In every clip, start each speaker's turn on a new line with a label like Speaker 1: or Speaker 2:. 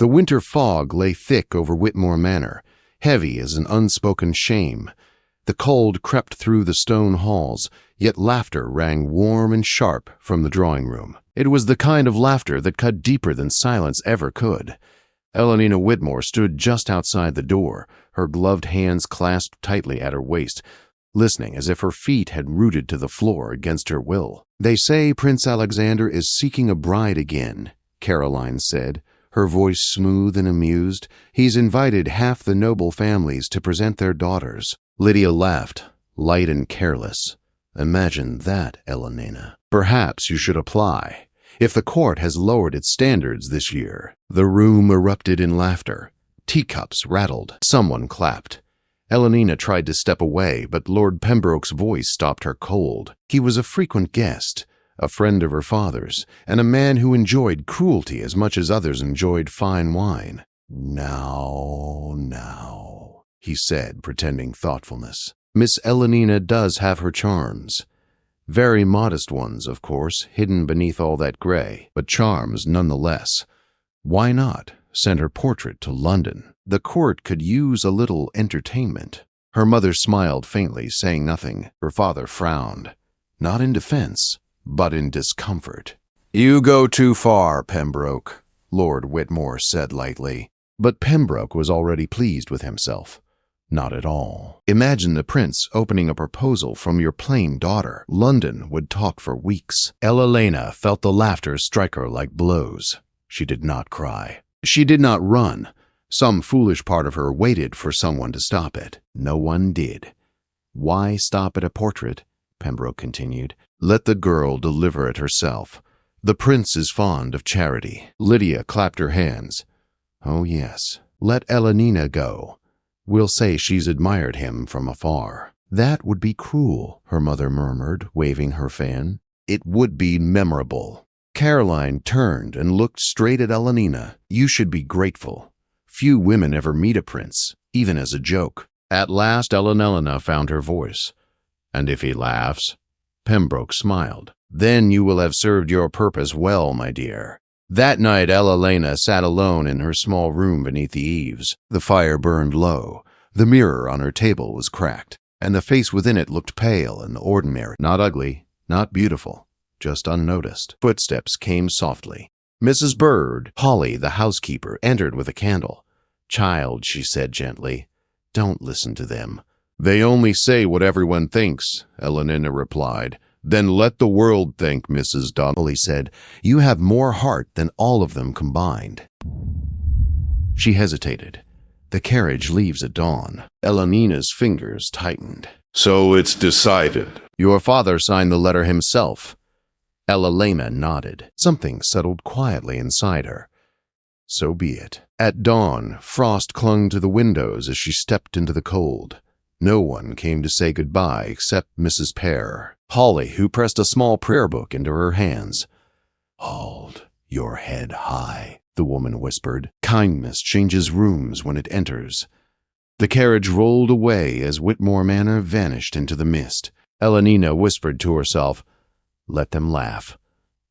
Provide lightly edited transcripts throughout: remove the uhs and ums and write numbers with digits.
Speaker 1: The winter fog lay thick over Whitmore Manor, heavy as an unspoken shame. The cold crept through the stone halls, yet laughter rang warm and sharp from the drawing room. It was the kind of laughter that cut deeper than silence ever could. Elellanena Whitmore stood just outside the door, her gloved hands clasped tightly at her waist, listening as if her feet had rooted to the floor against her will. "They say Prince Alexander is seeking a bride again," Caroline said, her voice smooth and amused. "He's invited half the noble families to present their daughters." Lydia laughed, light and careless. "Imagine that, Elellanena. Perhaps you should apply. If the court has lowered its standards this year." The room erupted in laughter. Teacups rattled. Someone clapped. Elellanena tried to step away, but Lord Pembroke's voice stopped her cold. He was a frequent guest, a friend of her father's, and a man who enjoyed cruelty as much as others enjoyed fine wine. Now, he said, pretending thoughtfulness. "Miss Elellanena does have her charms. Very modest ones, of course, hidden beneath all that gray, but charms nonetheless. Why not send her portrait to London? The court could use a little entertainment." Her mother smiled faintly, saying nothing. Her father frowned, not in defense, but in discomfort. "You go too far, Pembroke," Lord Whitmore said lightly. But Pembroke was already pleased with himself. Not at all. Imagine the prince opening a proposal from your plain daughter. London would talk for weeks. Elellanena felt the laughter strike her like blows. She did not cry. She did not run. Some foolish part of her waited for someone to stop it. No one did. "Why stop at a portrait?" Pembroke continued. "Let the girl deliver it herself. The prince is fond of charity." Lydia clapped her hands. "Oh yes, let Elellanena go. We'll say she's admired him from afar." "That would be cruel," her mother murmured, waving her fan. "It would be memorable." Caroline turned and looked straight at Elellanena. "You should be grateful. Few women ever meet a prince, even as a joke." At last Elellanena found her voice. "And if he laughs?" Pembroke smiled. "Then you will have served your purpose well, my dear." That night Elellanena sat alone in her small room beneath the eaves. The fire burned low. The mirror on her table was cracked, and the face within it looked pale and ordinary. Not ugly, not beautiful, just unnoticed. Footsteps came softly. Mrs. Bird, Polly, the housekeeper, entered with a candle. "Child," she said gently, "don't listen to them." "They only say what everyone thinks," Elellanena replied. "Then let the world think, Mrs. Polly said. "You have more heart than all of them combined." She hesitated. "The carriage leaves at dawn." Elellena's fingers tightened. "So it's decided." "Your father signed the letter himself." Elellanena nodded. Something settled quietly inside her. So be it. At dawn, frost clung to the windows as she stepped into the cold. No one came to say goodbye except Mrs. Pear, Polly, who pressed a small prayer book into her hands. "Hold your head high," the woman whispered. "Kindness changes rooms when it enters." The carriage rolled away as Whitmore Manor vanished into the mist. Elellanena whispered to herself, "Let them laugh.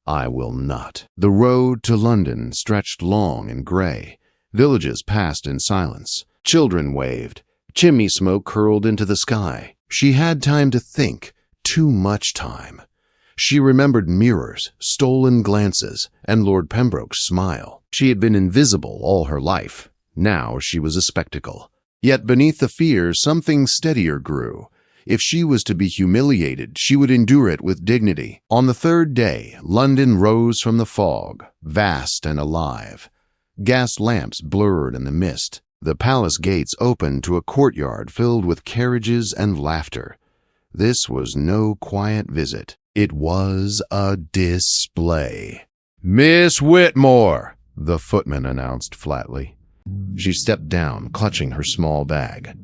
Speaker 1: I will not." The road to London stretched long and gray. Villages passed in silence. Children waved. Chimney smoke curled into the sky. She had time to think, too much time. She remembered mirrors, stolen glances, and Lord Pembroke's smile. She had been invisible all her life. Now she was a spectacle. Yet beneath the fear, something steadier grew. If she was to be humiliated, she would endure it with dignity. On the third day, London rose from the fog, vast and alive. Gas lamps blurred in the mist. The palace gates opened to a courtyard filled with carriages and laughter. This was no quiet visit. It was a display. "Miss Whitmore," the footman announced flatly. She stepped down, clutching her small bag.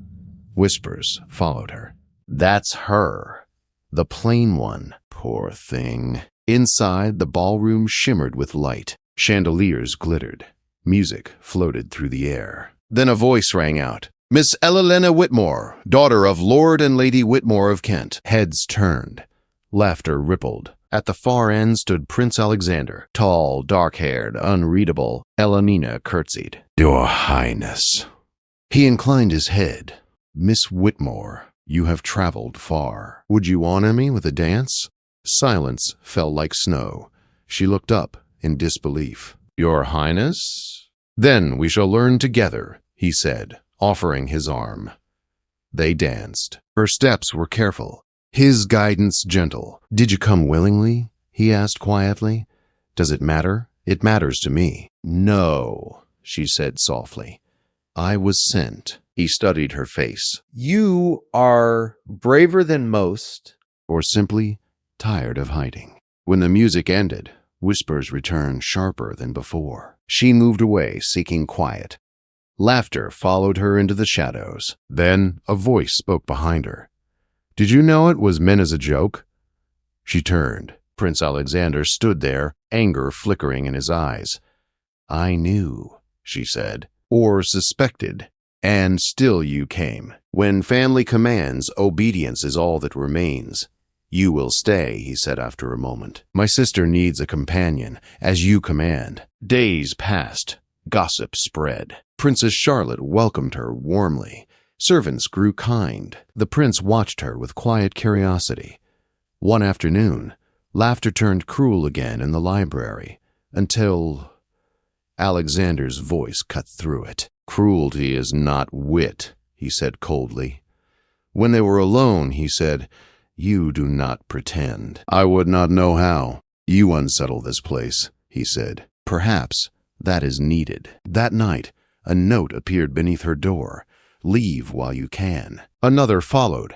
Speaker 1: Whispers followed her. "That's her. The plain one. Poor thing." Inside, the ballroom shimmered with light. Chandeliers glittered. Music floated through the air. Then a voice rang out. "Miss Elellanena Whitmore, daughter of Lord and Lady Whitmore of Kent." Heads turned. Laughter rippled. At the far end stood Prince Alexander, tall, dark-haired, unreadable. Elellanena curtsied. "Your Highness." He inclined his head. "Miss Whitmore, you have traveled far. Would you honor me with a dance?" Silence fell like snow. She looked up in disbelief. "Your Highness?" "Then we shall learn together," he said, offering his arm. They danced. Her steps were careful, his guidance gentle. "Did you come willingly?" he asked quietly. "Does it matter? It matters to me." "No," she said softly. "I was sent." He studied her face. "You are braver than most." Or simply tired of hiding. When the music ended, whispers returned sharper than before. She moved away, seeking quiet. Laughter followed her into the shadows. Then a voice spoke behind her. "Did you know it was meant as a joke?" She turned. Prince Alexander stood there, anger flickering in his eyes. "I knew," she said, "or suspected, and still you came. When family commands, obedience is all that remains." "You will stay," he said after a moment. "My sister needs a companion, as you command." Days passed. Gossip spread. Princess Charlotte welcomed her warmly. Servants grew kind. The prince watched her with quiet curiosity. One afternoon, laughter turned cruel again in the library, until Alexander's voice cut through it. "Cruelty is not wit," he said coldly. When they were alone, he said, "You do not pretend. I would not know how. You unsettle this place," he said. "Perhaps that is needed." That night, a note appeared beneath her door. "Leave while you can." Another followed.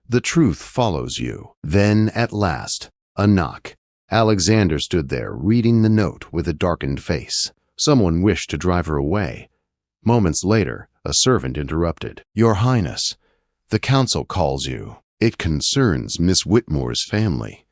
Speaker 1: "The truth follows you." Then, at last, a knock. Alexander stood there, reading the note with a darkened face. Someone wished to drive her away. Moments later, a servant interrupted. "Your Highness, the council calls you. It concerns Miss Whitmore's family."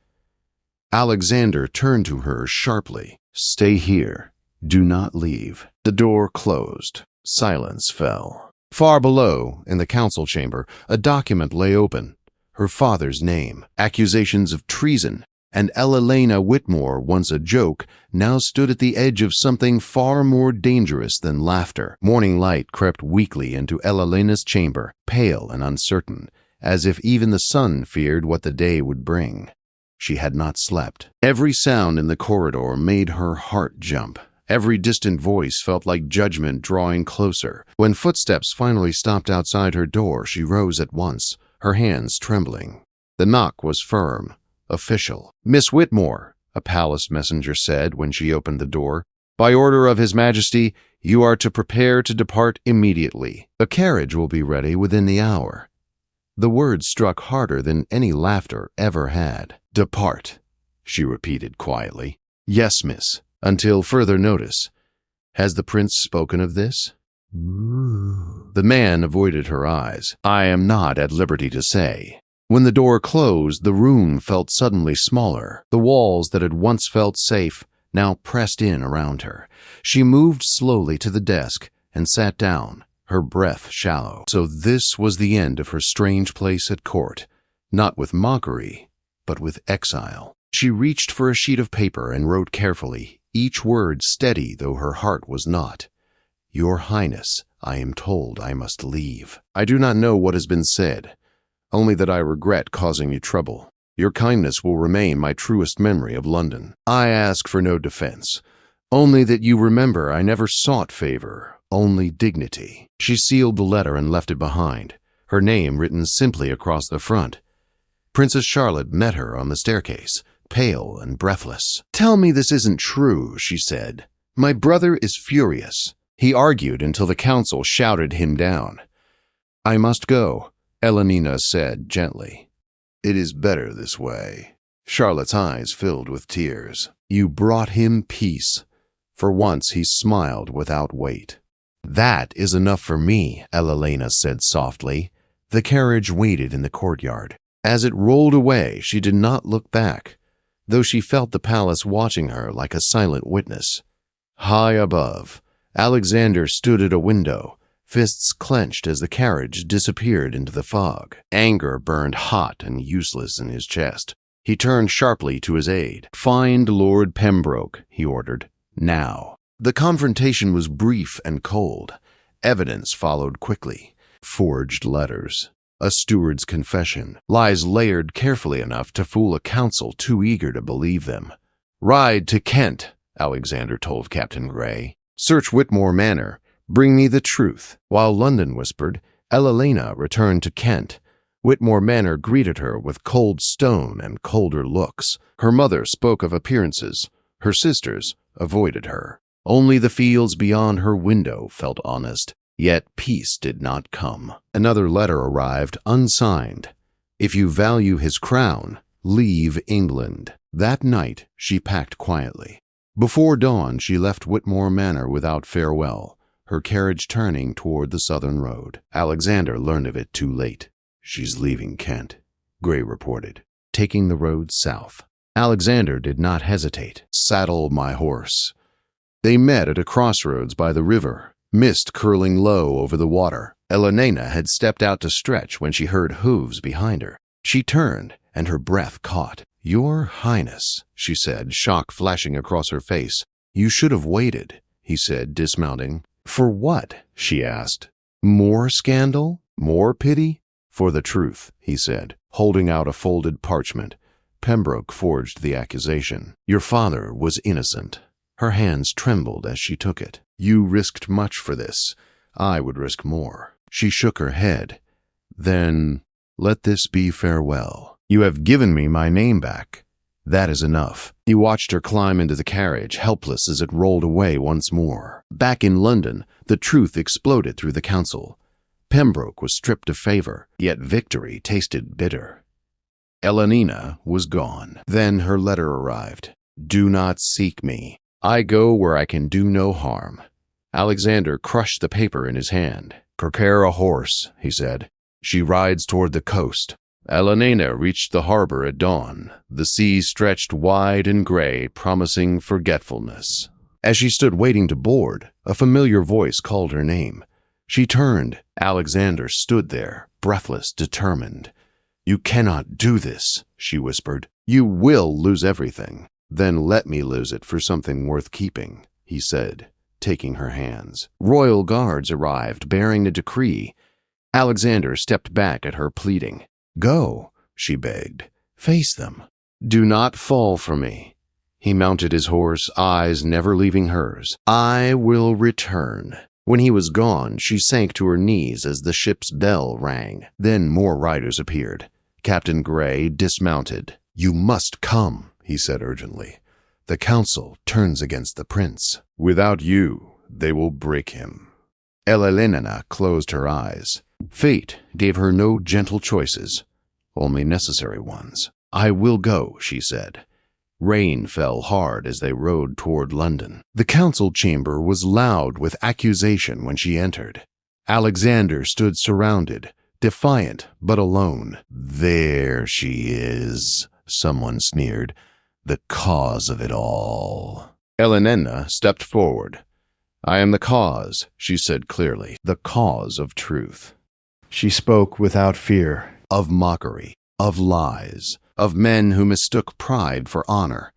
Speaker 1: Alexander turned to her sharply. "Stay here. Do not leave." The door closed. Silence fell. Far below, in the council chamber, a document lay open. Her father's name, accusations of treason, and Elellanena Whitmore, once a joke, now stood at the edge of something far more dangerous than laughter. Morning light crept weakly into Elellena's chamber, pale and uncertain, as if even the sun feared what the day would bring. She had not slept. Every sound in the corridor made her heart jump. Every distant voice felt like judgment drawing closer. When footsteps finally stopped outside her door, she rose at once, her hands trembling. The knock was firm, official. "Miss Whitmore," a palace messenger said when she opened the door, "by order of His Majesty, you are to prepare to depart immediately. A carriage will be ready within the hour." The words struck harder than any laughter ever had. "Depart," she repeated quietly. "Yes, miss, until further notice. Has the prince spoken of this?" The man avoided her eyes. "I am not at liberty to say." When the door closed, the room felt suddenly smaller. The walls that had once felt safe now pressed in around her. She moved slowly to the desk and sat down, her breath shallow. So this was the end of her strange place at court, not with mockery, but with exile. She reached for a sheet of paper and wrote carefully, each word steady though her heart was not. "Your Highness, I am told I must leave. I do not know what has been said, only that I regret causing you trouble. Your kindness will remain my truest memory of London. I ask for no defense, only that you remember I never sought favor, only dignity." She sealed the letter and left it behind, her name written simply across the front. Princess Charlotte met her on the staircase, pale and breathless. "Tell me this isn't true," she said. "My brother is furious." He argued until the council shouted him down. "I must go," Elellanena said gently. "It is better this way." Charlotte's eyes filled with tears. "You brought him peace." For once he smiled without weight. "That is enough for me," Elellanena said softly. The carriage waited in the courtyard. As it rolled away, she did not look back, though she felt the palace watching her like a silent witness. High above, Alexander stood at a window, fists clenched as the carriage disappeared into the fog. Anger burned hot and useless in his chest. He turned sharply to his aide. "Find Lord Pembroke," he ordered. "Now." The confrontation was brief and cold. Evidence followed quickly. Forged letters, a steward's confession, lies layered carefully enough to fool a council too eager to believe them. "Ride to Kent," Alexander told Captain Gray. "Search Whitmore Manor. Bring me the truth." While London whispered, Elellanena returned to Kent. Whitmore Manor greeted her with cold stone and colder looks. Her mother spoke of appearances. Her sisters avoided her. Only the fields beyond her window felt honest, yet peace did not come. Another letter arrived, unsigned. "If you value his crown, leave England." That night, she packed quietly. Before dawn, she left Whitmore Manor without farewell, her carriage turning toward the southern road. Alexander learned of it too late. "She's leaving Kent," Gray reported, taking the road south. Alexander did not hesitate. "Saddle my horse." They met at a crossroads by the river, mist curling low over the water. Elellanena had stepped out to stretch when she heard hooves behind her. She turned, and her breath caught. "Your Highness," she said, shock flashing across her face. "You should have waited," he said, dismounting. "For what?" she asked. "More scandal? More pity?" "For the truth," he said, holding out a folded parchment. "Pembroke forged the accusation. Your father was innocent." Her hands trembled as she took it. "You risked much for this. I would risk more." She shook her head. "Then let this be farewell. You have given me my name back. That is enough." He watched her climb into the carriage, helpless as it rolled away once more. Back in London, the truth exploded through the council. Pembroke was stripped of favor, yet victory tasted bitter. Elellanena was gone. Then her letter arrived. "Do not seek me. I go where I can do no harm." Alexander crushed the paper in his hand. "Prepare a horse," he said. "She rides toward the coast." Elellanena reached the harbor at dawn. The sea stretched wide and gray, promising forgetfulness. As she stood waiting to board, a familiar voice called her name. She turned. Alexander stood there, breathless, determined. "You cannot do this," she whispered. "You will lose everything." "Then let me lose it for something worth keeping," he said, taking her hands. Royal guards arrived, bearing the decree. Alexander stepped back at her, pleading. "Go," she begged. "Face them. Do not fall for me." He mounted his horse, eyes never leaving hers. "I will return." When he was gone, she sank to her knees as the ship's bell rang. Then more riders appeared. Captain Gray dismounted. "You must come," he said urgently. "The council turns against the prince. Without you, they will break him." Elellanena closed her eyes. Fate gave her no gentle choices, only necessary ones. "I will go," she said. Rain fell hard as they rode toward London. The council chamber was loud with accusation when she entered. Alexander stood surrounded, defiant but alone. "There she is," someone sneered. "The cause of it all." Elellanena stepped forward. "I am the cause," she said clearly, "the cause of truth." She spoke without fear, of mockery, of lies, of men who mistook pride for honor.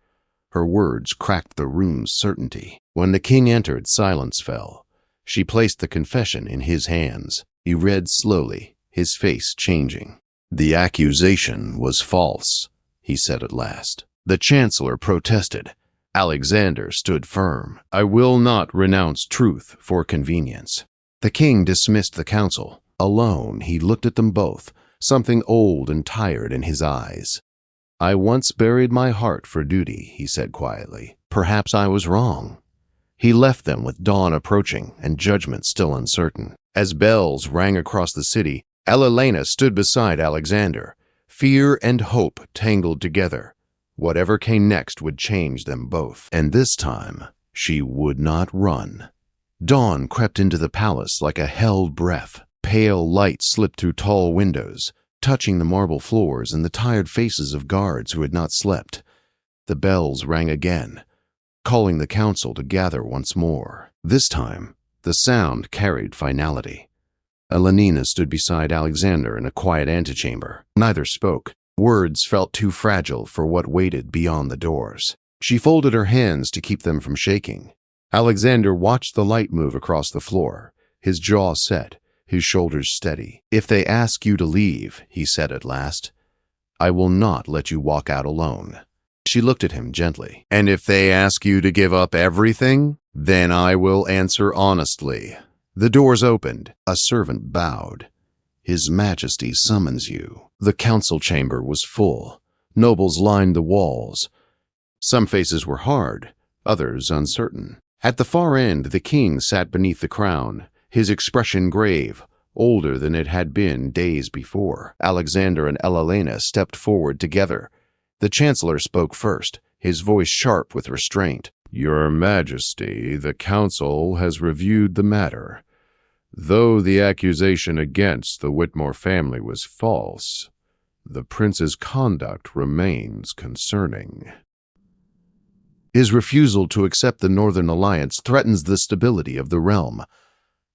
Speaker 1: Her words cracked the room's certainty. When the king entered, silence fell. She placed the confession in his hands. He read slowly, his face changing. "The accusation was false," he said at last. The chancellor protested. Alexander stood firm. "I will not renounce truth for convenience." The king dismissed the council. Alone, he looked at them both, something old and tired in his eyes. "I once buried my heart for duty," he said quietly. "Perhaps I was wrong." He left them with dawn approaching and judgment still uncertain. As bells rang across the city, Elellanena stood beside Alexander. Fear and hope tangled together. Whatever came next would change them both. And this time, she would not run. Dawn crept into the palace like a held breath. Pale light slipped through tall windows, touching the marble floors and the tired faces of guards who had not slept. The bells rang again, calling the council to gather once more. This time, the sound carried finality. Elellanena stood beside Alexander in a quiet antechamber. Neither spoke. Words felt too fragile for what waited beyond the doors. She folded her hands to keep them from shaking. Alexander watched the light move across the floor, his jaw set, his shoulders steady. "If they ask you to leave," he said at last, "I will not let you walk out alone." She looked at him gently. "And if they ask you to give up everything, then I will answer honestly." The doors opened. A servant bowed. "His Majesty summons you." The council chamber was full. Nobles lined the walls. Some faces were hard, others uncertain. At the far end, the king sat beneath the crown, his expression grave, older than it had been days before. Alexander and Elellanena stepped forward together. The chancellor spoke first, his voice sharp with restraint. "Your Majesty, the council has reviewed the matter. Though the accusation against the Whitmore family was false, the prince's conduct remains concerning. His refusal to accept the Northern Alliance threatens the stability of the realm."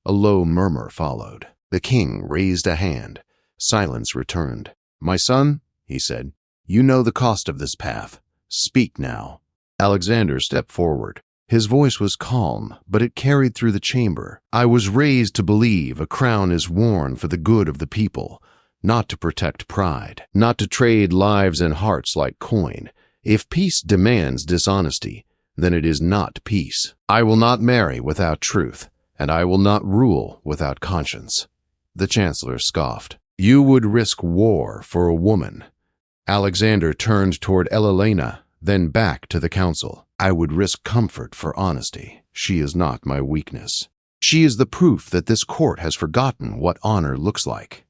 Speaker 1: A low murmur followed. The king raised a hand. Silence returned. "My son," he said, "you know the cost of this path. Speak now." Alexander stepped forward. His voice was calm, but it carried through the chamber. "I was raised to believe a crown is worn for the good of the people, not to protect pride, not to trade lives and hearts like coin. If peace demands dishonesty, then it is not peace. I will not marry without truth, and I will not rule without conscience." The chancellor scoffed. "You would risk war for a woman." Alexander turned toward Elellanena, then back to the council. "I would risk comfort for honesty. She is not my weakness. She is the proof that this court has forgotten what honor looks like."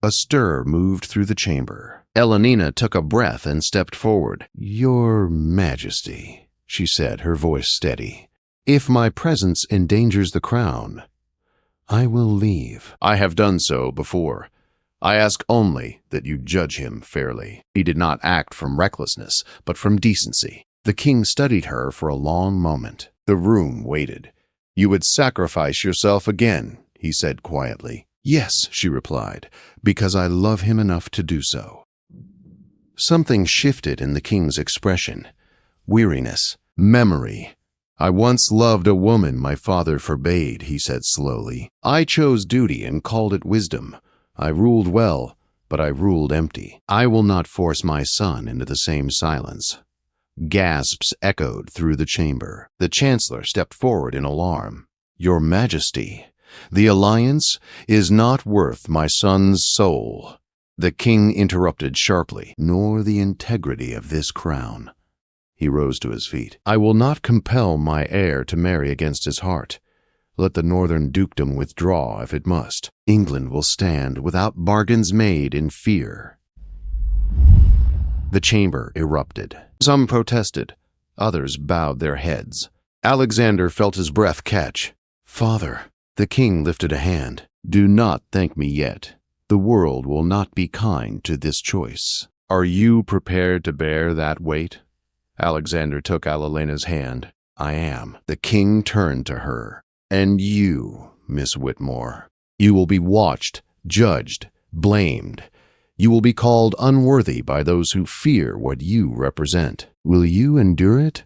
Speaker 1: A stir moved through the chamber. Elellanena took a breath and stepped forward. "Your Majesty," she said, her voice steady, "if my presence endangers the crown, I will leave. I have done so before. I ask only that you judge him fairly." He did not act from recklessness, but from decency. The king studied her for a long moment. The room waited. "You would sacrifice yourself again," he said quietly. "Yes," she replied, "because I love him enough to do so." Something shifted in the king's expression. Weariness, memory. "I once loved a woman my father forbade," he said slowly. "I chose duty and called it wisdom. I ruled well, but I ruled empty. I will not force my son into the same silence." Gasps echoed through the chamber. The chancellor stepped forward in alarm. "Your Majesty, the alliance is not worth my son's soul." The king interrupted sharply. "Nor the integrity of this crown." He rose to his feet. "I will not compel my heir to marry against his heart. Let the northern dukedom withdraw if it must. England will stand without bargains made in fear." The chamber erupted. Some protested. Others bowed their heads. Alexander felt his breath catch. "Father," the king lifted a hand, "do not thank me yet. The world will not be kind to this choice. Are you prepared to bear that weight?" Alexander took Elellena's hand. "I am." The king turned to her. "And you, Miss Whitmore, you will be watched, judged, blamed. You will be called unworthy by those who fear what you represent. Will you endure it?"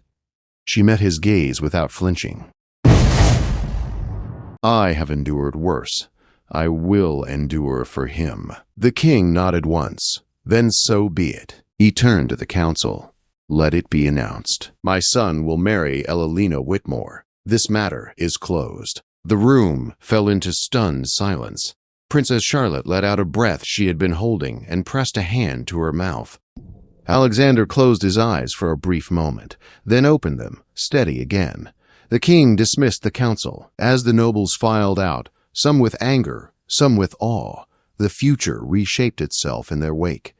Speaker 1: She met his gaze without flinching. "I have endured worse. I will endure for him." The king nodded once. "Then so be it." He turned to the council. "Let it be announced. My son will marry Elellanena Whitmore. This matter is closed." The room fell into stunned silence. Princess Charlotte let out a breath she had been holding and pressed a hand to her mouth. Alexander closed his eyes for a brief moment, then opened them, steady again. The king dismissed the council. As the nobles filed out, some with anger, some with awe, the future reshaped itself in their wake.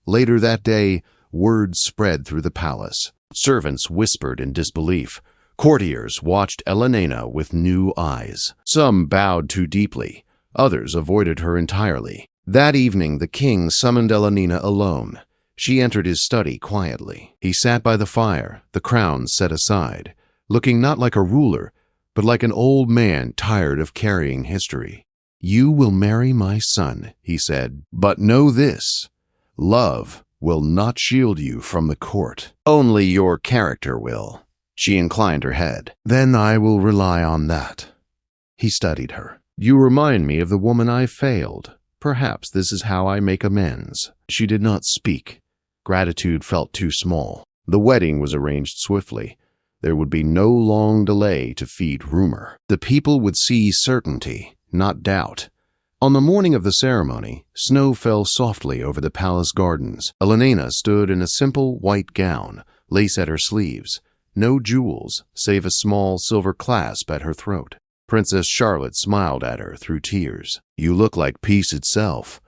Speaker 1: Later that day, word spread through the palace. Servants whispered in disbelief. Courtiers watched Elellanena with new eyes. Some bowed too deeply. Others avoided her entirely. That evening, the king summoned Elellanena alone. She entered his study quietly. He sat by the fire, the crown set aside, looking not like a ruler, but like an old man tired of carrying history. "You will marry my son," he said, "but know this. Love will not shield you from the court. Only your character will. She inclined her head. Then I will rely on that. He studied her. You remind me of the woman I failed. Perhaps this is how I make amends. She did not speak. Gratitude felt too small. The wedding was arranged swiftly. There would be no long delay to feed rumor. The people would see certainty, not doubt. On the morning of the ceremony, snow fell softly over the palace gardens. Elellanena stood in a simple white gown, lace at her sleeves, no jewels save a small silver clasp at her throat. Princess Charlotte smiled at her through tears. You look like peace itself.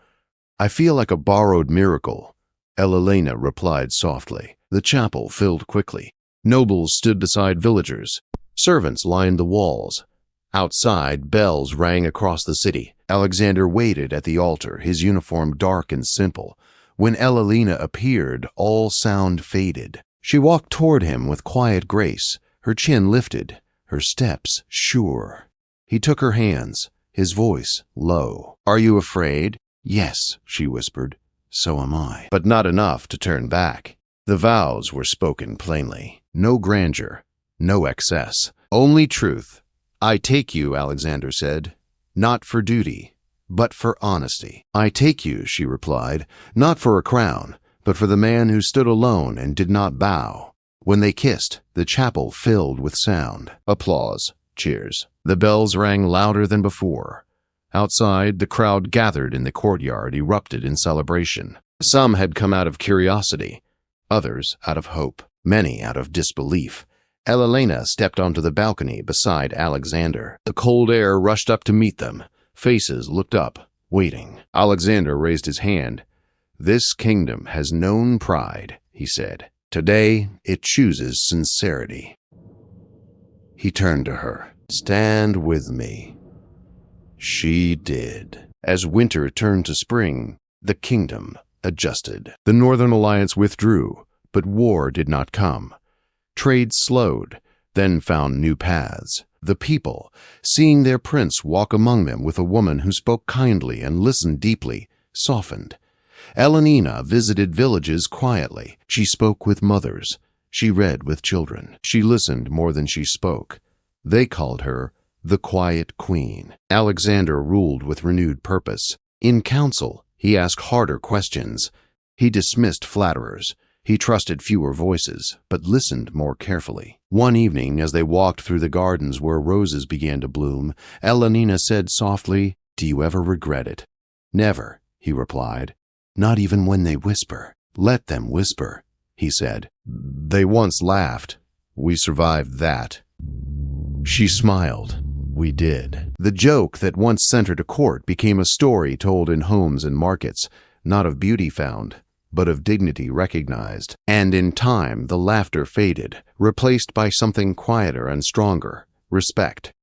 Speaker 1: I feel like a borrowed miracle, Elellanena replied softly. The chapel filled quickly. Nobles stood beside villagers. Servants lined the walls. Outside, bells rang across the city. Alexander waited at the altar, his uniform dark and simple. When Elellanena appeared, all sound faded. She walked toward him with quiet grace, her chin lifted, her steps sure. He took her hands, his voice low. Are you afraid? Yes, she whispered. So am I. But not enough to turn back. The vows were spoken plainly. No grandeur, no excess, only truth. I take you, Alexander said, not for duty, but for honesty. I take you, she replied, not for a crown, but for the man who stood alone and did not bow. When they kissed, the chapel filled with sound. Applause, cheers. The bells rang louder than before. Outside, the crowd gathered in the courtyard erupted in celebration. Some had come out of curiosity, others out of hope, many out of disbelief. Elellanena stepped onto the balcony beside Alexander. The cold air rushed up to meet them. Faces looked up, waiting. Alexander raised his hand. This kingdom has known pride, he said. Today, it chooses sincerity. He turned to her. Stand with me. She did. As winter turned to spring, the kingdom adjusted. The Northern Alliance withdrew, but war did not come. Trade slowed, then found new paths. The people, seeing their prince walk among them with a woman who spoke kindly and listened deeply, softened. Elellanena visited villages quietly. She spoke with mothers. She read with children. She listened more than she spoke. They called her the Quiet Queen. Alexander ruled with renewed purpose. In council, he asked harder questions. He dismissed flatterers. He trusted fewer voices, but listened more carefully. One evening, as they walked through the gardens where roses began to bloom, Elellanena said softly, Do you ever regret it? Never, he replied. Not even when they whisper. Let them whisper, he said. They once laughed. We survived that. She smiled. We did. The joke that once centered a court became a story told in homes and markets, not of beauty found, but of dignity recognized. And in time, the laughter faded, replaced by something quieter and stronger, respect.